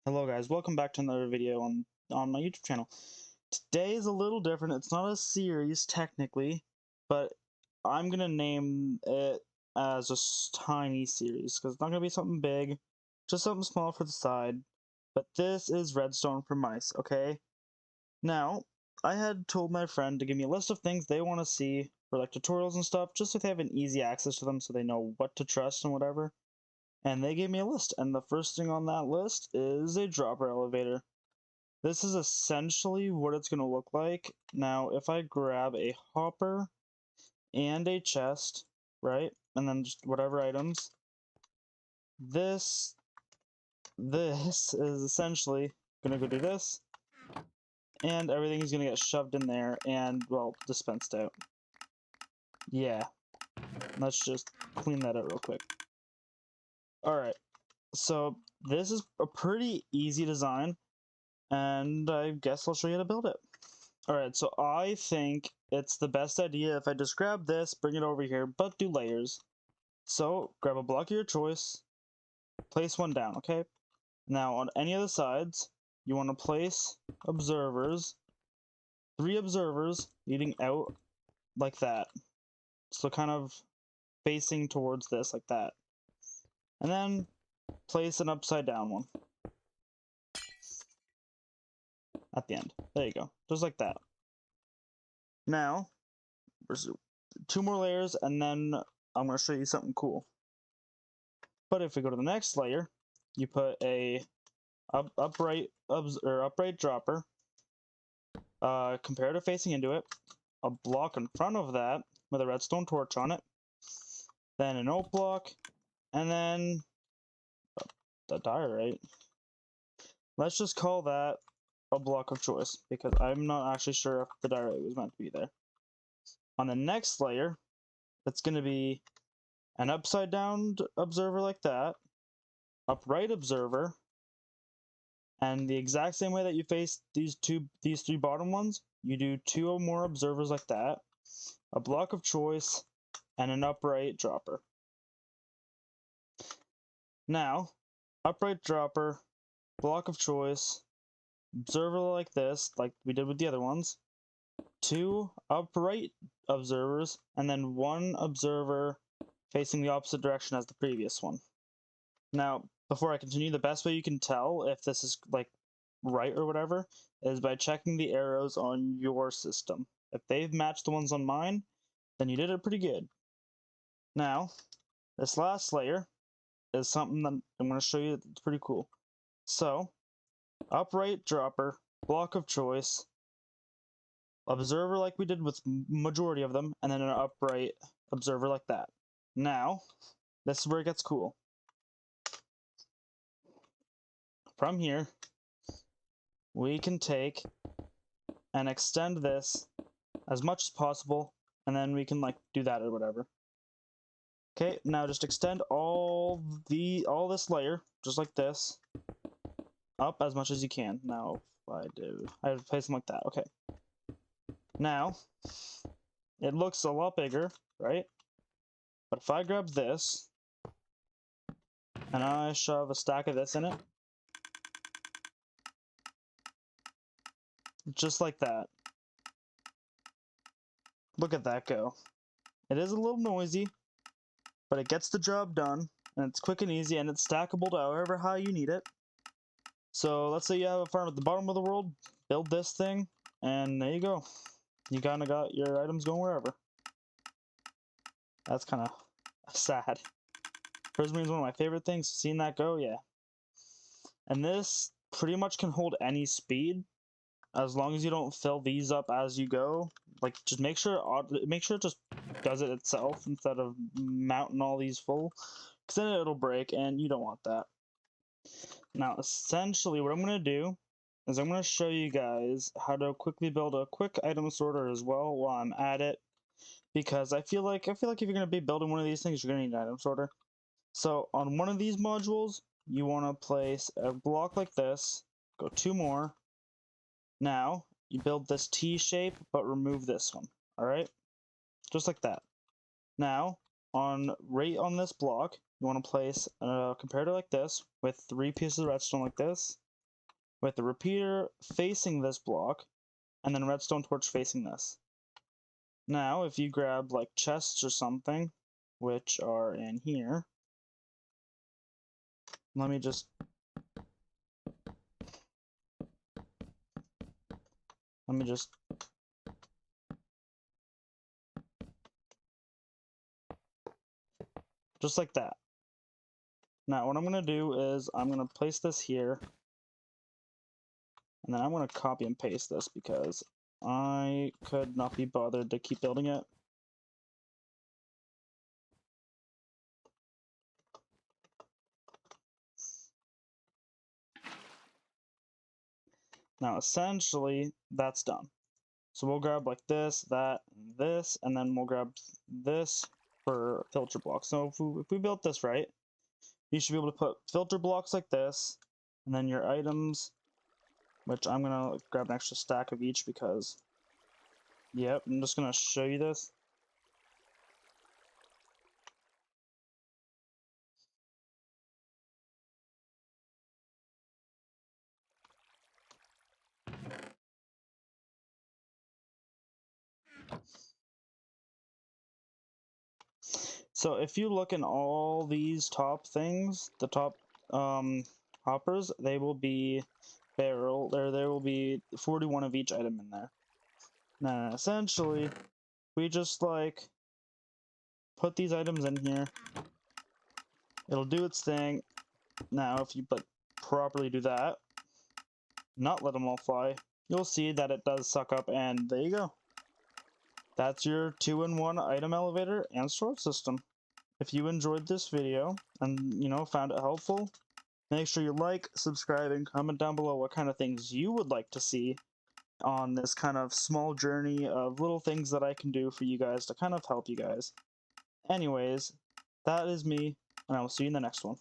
Hello guys, welcome back to another video on my YouTube channel. Today is a little different. It's not a series technically, but I'm gonna name it as a tiny series because it's not gonna be something big, just something small for the side. But this is Redstone for mice, okay? Now, I had told my friend to give me a list of things they want to see for like tutorials and stuff, just so they have an easy access to them so they know what to trust and whatever. And they gave me a list, and the first thing on that list is a dropper elevator. This is essentially what it's going to look like. Now, if I grab a hopper and a chest, right, and then just whatever items, this is essentially going to go do this, and everything is going to get shoved in there and, well, dispensed out. Yeah, let's just clean that out real quick. Alright, so this is a pretty easy design, and I guess I'll show you how to build it. Alright, so I think it's the best idea if I just grab this, bring it over here, but do layers. So, grab a block of your choice, place one down, okay? Now, on any of the sides, you want to place observers, 3 observers leading out like that. So kind of facing towards this like that. And then place an upside down one at the end. There you go, just like that. Now, there's 2 more layers, and then I'm going to show you something cool. But if we go to the next layer, you put a upright dropper, comparative facing into it, a block in front of that with a redstone torch on it, then an oak block, and then the diorite. Let's just call that a block of choice because I'm not actually sure if the diorite was meant to be there. On the next layer, it's going to be an upside down observer like that, upright observer, and the exact same way that you face these 3 bottom ones, you do 2 or more observers like that, a block of choice, and an upright dropper. Now, upright dropper, block of choice, observer like this, like we did with the other ones, 2 upright observers, and then 1 observer facing the opposite direction as the previous one. Now, before I continue, the best way you can tell if this is like right or whatever is by checking the arrows on your system. If they've matched the ones on mine, then you did it pretty good. Now, this last layer is something that I'm going to show you that's pretty cool. So, upright dropper, block of choice, observer like we did with majority of them, and then an upright observer like that. Now, this is where it gets cool. From here, we can take and extend this as much as possible, and then we can like do that or whatever. Okay, now just extend all this layer, just like this, up as much as you can. Now, I have to place them like that. Okay. Now, it looks a lot bigger, right? But if I grab this, and I shove a stack of this in it, just like that. Look at that go. It is a little noisy, but it gets the job done, and it's quick and easy, and it's stackable to however high you need it. So let's say you have a farm at the bottom of the world, build this thing, and there you go. You kind of got your items going wherever. That's kind of sad. Prismarine is one of my favorite things. Seeing that go, yeah. And this pretty much can hold any speed, as long as you don't fill these up as you go. Like, just make sure it just does it itself instead of mounting all these full, because then it'll break, and you don't want that. Now, essentially, what I'm going to do is I'm going to show you guys how to quickly build a quick item sorter as well while I'm at it, because I feel like if you're going to be building one of these things, you're going to need an item sorter. So on one of these modules, you want to place a block like this, go 2 more. Now, you build this T shape, but remove this one, alright? Just like that. Now, right on this block, you want to place a comparator like this with 3 pieces of redstone like this, with the repeater facing this block, and then redstone torch facing this. Now, if you grab like chests or something, which are in here, let me just like that. Now, what I'm going to do is I'm going to place this here, and then I'm going to copy and paste this because I could not be bothered to keep building it. Now, essentially, that's done. So we'll grab like this, that, and this, and then we'll grab this for filter blocks. So if we built this right, you should be able to put filter blocks like this, and then your items, which I'm gonna grab an extra stack of each because, yep, I'm just gonna show you this. So if you look in all these top things, the top hoppers, they will be barrel. There will be 41 of each item in there. Now, essentially, we just like put these items in here. It'll do its thing. Now, if you but properly do that, not let them all fly, you'll see that it does suck up, and there you go. That's your 2-in-1 item elevator and storage system. If you enjoyed this video and, found it helpful, make sure you like, subscribe, and comment down below what kind of things you would like to see on this kind of small journey of little things that I can do for you guys to kind of help you guys. Anyways, that is me, and I will see you in the next one.